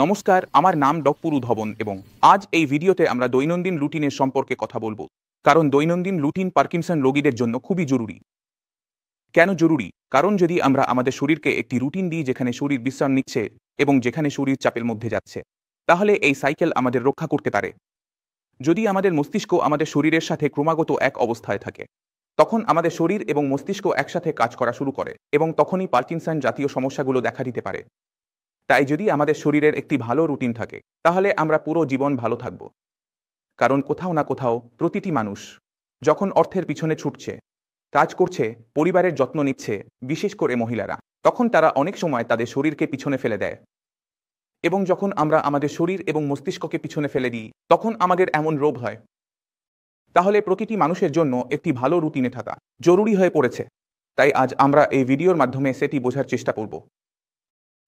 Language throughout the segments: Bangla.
নমস্কার, আমার নাম ডক্টর ধবন এবং আজ এই ভিডিওতে আমরা দৈনন্দিন রুটিনের সম্পর্কে কথা বলবো। কারণ দৈনন্দিন রুটিন পার্কিনসন রোগীদের জন্য খুবই জরুরি। কেন জরুরি? কারণ যদি আমরা আমাদের শরীরকে একটি রুটিন দিই যেখানে শরীর বিশ্রাম নিচ্ছে এবং যেখানে শরীর চাপের মধ্যে যাচ্ছে, তাহলে এই সাইকেল আমাদের রক্ষা করতে পারে। যদি আমাদের মস্তিষ্ক আমাদের শরীরের সাথে ক্রমাগত এক অবস্থায় থাকে, তখন আমাদের শরীর এবং মস্তিষ্ক একসাথে কাজ করা শুরু করে এবং তখনই পার্কিনসন জাতীয় সমস্যাগুলো দেখা দিতে পারে। তাই যদি আমাদের শরীরের একটি ভালো রুটিন থাকে, তাহলে আমরা পুরো জীবন ভালো থাকব। কারণ কোথাও না কোথাও প্রতিটি মানুষ যখন অর্থের পিছনে ছুটছে, কাজ করছে, পরিবারের যত্ন নিচ্ছে, বিশেষ করে মহিলারা, তখন তারা অনেক সময় তাদের শরীরকে পিছনে ফেলে দেয়। এবং যখন আমরা আমাদের শরীর এবং মস্তিষ্ককে পিছনে ফেলে দিই, তখন আমাদের এমন রোগ হয়। তাহলে প্রতিটি মানুষের জন্য একটি ভালো রুটিনে থাকা জরুরি হয়ে পড়েছে। তাই আজ আমরা এই ভিডিওর মাধ্যমে সেটি বোঝার চেষ্টা করব।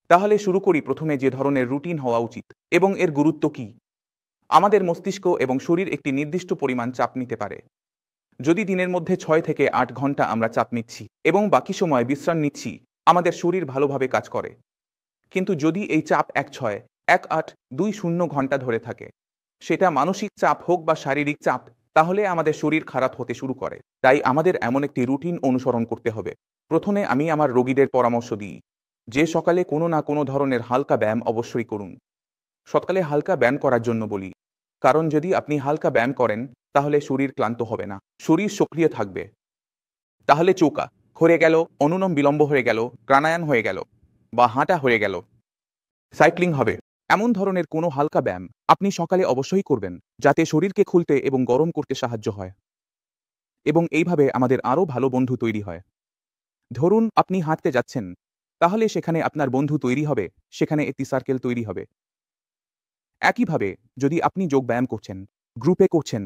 তাহলে শুরু করি প্রথমে যে ধরনের রুটিন হওয়া উচিত এবং এর গুরুত্ব কী। আমাদের মস্তিষ্ক এবং শরীর একটি নির্দিষ্ট পরিমাণ চাপ নিতে পারে। যদি দিনের মধ্যে ৬ থেকে ৮ ঘন্টা আমরা চাপ নিচ্ছি এবং বাকি সময় বিশ্রাম নিচ্ছি, আমাদের শরীর ভালোভাবে কাজ করে। কিন্তু যদি এই চাপ ১-৬-১-৮-২-০ ঘন্টা ধরে থাকে, সেটা মানসিক চাপ হোক বা শারীরিক চাপ, তাহলে আমাদের শরীর খারাপ হতে শুরু করে। তাই আমাদের এমন একটি রুটিন অনুসরণ করতে হবে। প্রথমে আমি আমার রোগীদের পরামর্শ দিই যে সকালে কোনো না কোনো ধরনের হালকা ব্যায়াম অবশ্যই করুন। সকালে হালকা ব্যায়াম করার জন্য বলি, কারণ যদি আপনি হালকা ব্যায়াম করেন তাহলে শরীর ক্লান্ত হবে না, শরীর সক্রিয় থাকবে। তাহলে চৌকা হয়ে গেল, অনুলোম বিলম্ব হয়ে গেল, প্রাণায়াম হয়ে গেল, বা হাঁটা হয়ে গেল, সাইক্লিং হবে, এমন ধরনের কোনো হালকা ব্যায়াম আপনি সকালে অবশ্যই করবেন, যাতে শরীরকে খুলতে এবং গরম করতে সাহায্য হয়। এবং এইভাবে আমাদের আরও ভালো বন্ধু তৈরি হয়। ধরুন আপনি হাঁটতে যাচ্ছেন, তাহলে সেখানে আপনার বন্ধু তৈরি হবে, সেখানে একটি সার্কেল তৈরি হবে। একইভাবে যদি আপনি যোগ ব্যায়াম করছেন, গ্রুপে করছেন,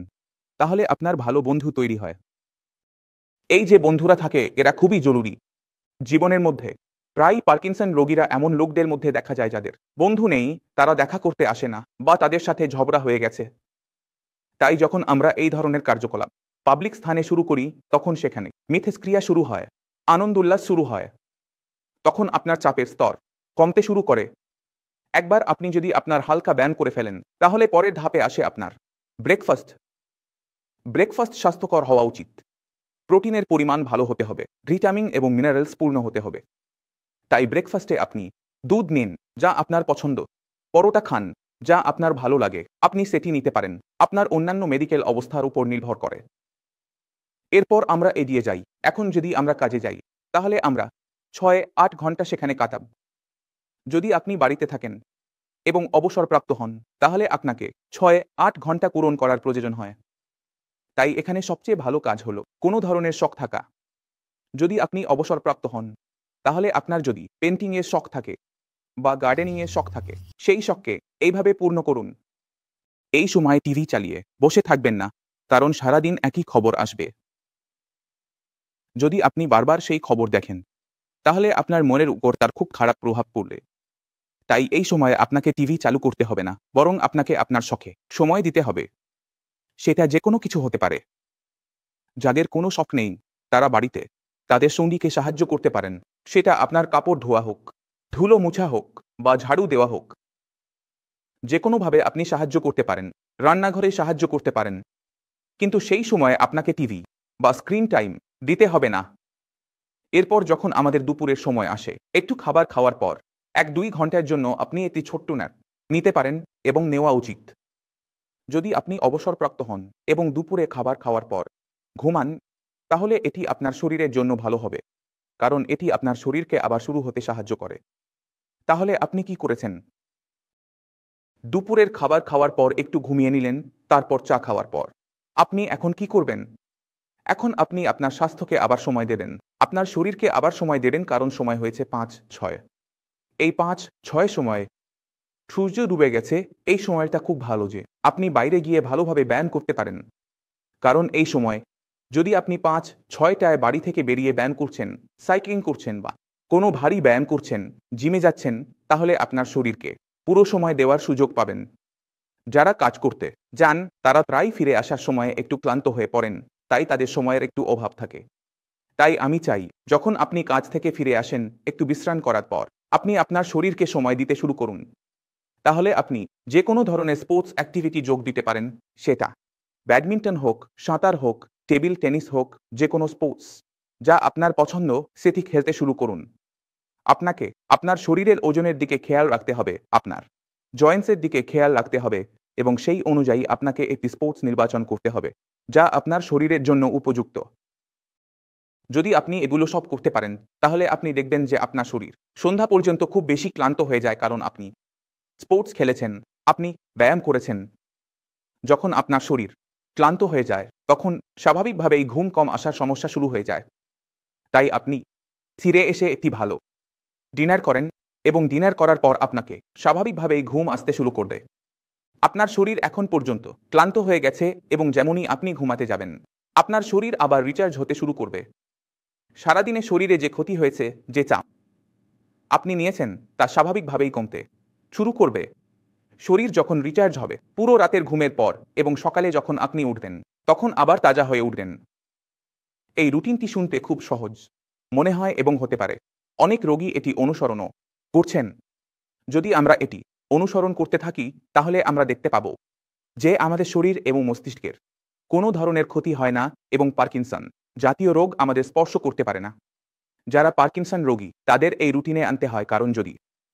তাহলে আপনার ভালো বন্ধু তৈরি হয়। এই যে বন্ধুরা থাকে, এরা খুবই জরুরি জীবনের মধ্যে। প্রায় পার্কিনসন রোগীরা এমন লোকদের মধ্যে দেখা যায় যাদের বন্ধু নেই, তারা দেখা করতে আসে না বা তাদের সাথে ঝগড়া হয়ে গেছে। তাই যখন আমরা এই ধরনের কার্যকলাপ পাবলিক স্থানে শুরু করি, তখন সেখানে মিথস্ক্রিয়া শুরু হয়, আনন্দ উল্লাস শুরু হয়। তখন আপনার চাপের স্তর কমতে শুরু করে। একবার আপনি যদি আপনার হালকা ব্যায়াম করে ফেলেন, তাহলে পরের ধাপে আসে আপনার ব্রেকফাস্ট। ব্রেকফাস্ট স্বাস্থ্যকর হওয়া উচিত। প্রোটিনের পরিমাণ ভালো হতে হবে, ভিটামিন এবং মিনারেলস পূর্ণ হতে হবে। তাই ব্রেকফাস্টে আপনি দুধ নিন, যা আপনার পছন্দ, পরোটা খান, যা আপনার ভালো লাগে, আপনি সেটি নিতে পারেন, আপনার অন্যান্য মেডিকেল অবস্থার উপর নির্ভর করে। এরপর আমরা এগিয়ে যাই। এখন যদি আমরা কাজে যাই, তাহলে আমরা ৬-৮ ঘন্টা সেখানে কাটাব। যদি আপনি বাড়িতে থাকেন এবং অবসরপ্রাপ্ত হন, তাহলে আপনাকে ৬-৮ ঘন্টা পূরণ করার প্রয়োজন হয়। তাই এখানে সবচেয়ে ভালো কাজ হলো কোনো ধরনের শখ থাকা। যদি আপনি অবসরপ্রাপ্ত হন, তাহলে আপনার যদি পেন্টিংয়ের শখ থাকে বা গার্ডেনিংয়ের শখ থাকে, সেই শখকে এইভাবে পূর্ণ করুন। এই সময় টিভি চালিয়ে বসে থাকবেন না, কারণ সারাদিন একই খবর আসবে। যদি আপনি বারবার সেই খবর দেখেন, তাহলে আপনার মনের উপর তার খুব খারাপ প্রভাব পড়বে। তাই এই সময়ে আপনাকে টিভি চালু করতে হবে না, বরং আপনাকে আপনার শখে সময় দিতে হবে। সেটা যে কোনো কিছু হতে পারে। যাদের কোনো শখ নেই, তারা বাড়িতে তাদের সঙ্গীকে সাহায্য করতে পারেন। সেটা আপনার কাপড় ধোয়া হোক, ধুলো মোছা হোক বা ঝাড়ু দেওয়া হোক, যে কোনোভাবে আপনি সাহায্য করতে পারেন। রান্নাঘরে সাহায্য করতে পারেন। কিন্তু সেই সময় আপনাকে টিভি বা স্ক্রিন টাইম দিতে হবে না। এরপর যখন আমাদের দুপুরের সময় আসে, একটু খাবার খাওয়ার পর ১-২ ঘন্টার জন্য আপনি একটি ছোট্ট ন্যাপ নিতে পারেন এবং নেওয়া উচিত। যদি আপনি অবসরপ্রাপ্ত হন এবং দুপুরে খাবার খাওয়ার পর ঘুমান, তাহলে এটি আপনার শরীরের জন্য ভালো হবে, কারণ এটি আপনার শরীরকে আবার শুরু হতে সাহায্য করে। তাহলে আপনি কি করেছেন? দুপুরের খাবার খাওয়ার পর একটু ঘুমিয়ে নিলেন, তারপর চা খাওয়ার পর আপনি এখন কি করবেন? এখন আপনি আপনার স্বাস্থ্যকে আবার সময় দেবেন, আপনার শরীরকে আবার সময় দেবেন, কারণ সময় হয়েছে ৫-৬। এই ৫-৬ সময় সূর্য ডুবে গেছে। এই সময়টা খুব ভালো যে আপনি বাইরে গিয়ে ভালোভাবে ব্যায়াম করতে পারেন। কারণ এই সময় যদি আপনি ৫-৬টায় বাড়ি থেকে বেরিয়ে ব্যায়াম করছেন, সাইক্লিং করছেন বা কোনো ভারী ব্যায়াম করছেন, জিমে যাচ্ছেন, তাহলে আপনার শরীরকে পুরো সময় দেওয়ার সুযোগ পাবেন। যারা কাজ করতে যান, তারা প্রায় ফিরে আসার সময় একটু ক্লান্ত হয়ে পড়েন, তাই তাদের সময়ের একটু অভাব থাকে। তাই আমি চাই, যখন আপনি কাজ থেকে ফিরে আসেন, একটু বিশ্রাম করার পর আপনি আপনার শরীরকে সময় দিতে শুরু করুন। তাহলে আপনি যে কোনো ধরনের স্পোর্টস অ্যাক্টিভিটি যোগ দিতে পারেন, সেটা ব্যাডমিন্টন হোক, সাঁতার হোক, টেবিল টেনিস হোক, যে কোনো স্পোর্টস যা আপনার পছন্দ সেটি খেলতে শুরু করুন। আপনাকে আপনার শরীরের ওজনের দিকে খেয়াল রাখতে হবে, আপনার জয়েন্টসের দিকে খেয়াল রাখতে হবে এবং সেই অনুযায়ী আপনাকে একটি স্পোর্টস নির্বাচন করতে হবে যা আপনার শরীরের জন্য উপযুক্ত। যদি আপনি এগুলো সব করতে পারেন তাহলে আপনি দেখবেন যে আপনার শরীর সন্ধ্যা পর্যন্ত খুব বেশি ক্লান্ত হয়ে যায়, কারণ আপনি স্পোর্টস খেলেছেন, আপনি ব্যায়াম করেছেন। যখন আপনার শরীর ক্লান্ত হয়ে যায় তখন স্বাভাবিকভাবেই ঘুম কম আসার সমস্যা শুরু হয়ে যায়। তাই আপনি ফিরে এসে একটি ভালো ডিনার করেন এবং ডিনার করার পর আপনাকে স্বাভাবিকভাবেই ঘুম আসতে শুরু করবে। আপনার শরীর এখন পর্যন্ত ক্লান্ত হয়ে গেছে এবং যেমনই আপনি ঘুমাতে যাবেন আপনার শরীর আবার রিচার্জ হতে শুরু করবে। সারাদিনে শরীরে যে ক্ষতি হয়েছে, যে চাপ আপনি নিয়েছেন তা স্বাভাবিকভাবেই কমতে শুরু করবে। শরীর যখন রিচার্জ হবে পুরো রাতের ঘুমের পর এবং সকালে যখন আপনি উঠবেন তখন আবার তাজা হয়ে উঠবেন। এই রুটিনটি শুনতে খুব সহজ মনে হয় এবং হতে পারে অনেক রোগী এটি অনুসরণও করছেন। যদি আমরা এটি অনুসরণ করতে থাকি তাহলে আমরা দেখতে পাব যে আমাদের শরীর এবং মস্তিষ্কের কোনো ধরনের ক্ষতি হয় না এবং পার্কিনসন জাতীয় রোগ আমাদের স্পর্শ করতে পারে না। যারা পার্কিনসন রোগী তাদের এই রুটিনে আনতে হয়, কারণ যদি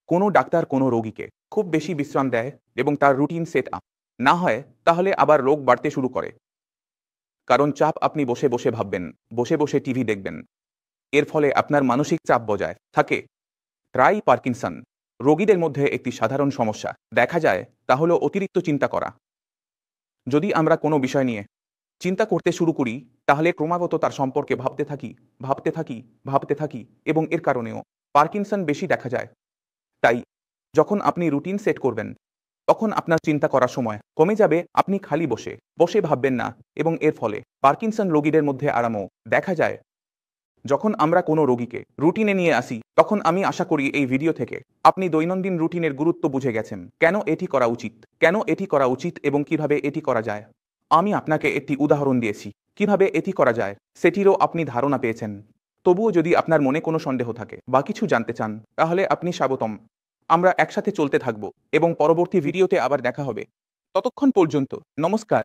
কোনো ডাক্তার কোনো রোগীকে খুব বেশি বিশ্রাম দেয় এবং তার রুটিন সেট আপ না হয় তাহলে আবার রোগ বাড়তে শুরু করে। কারণ চাপ আপনি বসে বসে ভাববেন, বসে বসে টিভি দেখবেন, এর ফলে আপনার মানসিক চাপ বজায় থাকে। প্রায় পার্কিনসন রোগীদের মধ্যে একটি সাধারণ সমস্যা দেখা যায়, তা হলো অতিরিক্ত চিন্তা করা। যদি আমরা কোনো বিষয় নিয়ে চিন্তা করতে শুরু করি তাহলে ক্রমাগত তার সম্পর্কে ভাবতে থাকি এবং এর কারণেও পার্কিনসন বেশি দেখা যায়। তাই যখন আপনি রুটিন সেট করবেন তখন আপনার চিন্তা করার সময় কমে যাবে, আপনি খালি বসে বসে ভাববেন না এবং এর ফলে পার্কিনসন রোগীদের মধ্যে আরামও দেখা যায়। যখন আমরা কোনো রোগীকে রুটিনে নিয়ে আসি তখন আমি আশা করি এই ভিডিও থেকে আপনি দৈনন্দিন রুটিনের গুরুত্ব বুঝে গেছেন, কেন এটি করা উচিত এবং কিভাবে এটি করা যায়। আমি আপনাকে একটি উদাহরণ দিয়েছি, কিভাবে এটি করা যায় সেটিরও আপনি ধারণা পেয়েছেন। তবুও যদি আপনার মনে কোনো সন্দেহ থাকে বা কিছু জানতে চান তাহলে আপনি স্বাগতম। আমরা একসাথে চলতে থাকব এবং পরবর্তী ভিডিওতে আবার দেখা হবে। ততক্ষণ পর্যন্ত নমস্কার।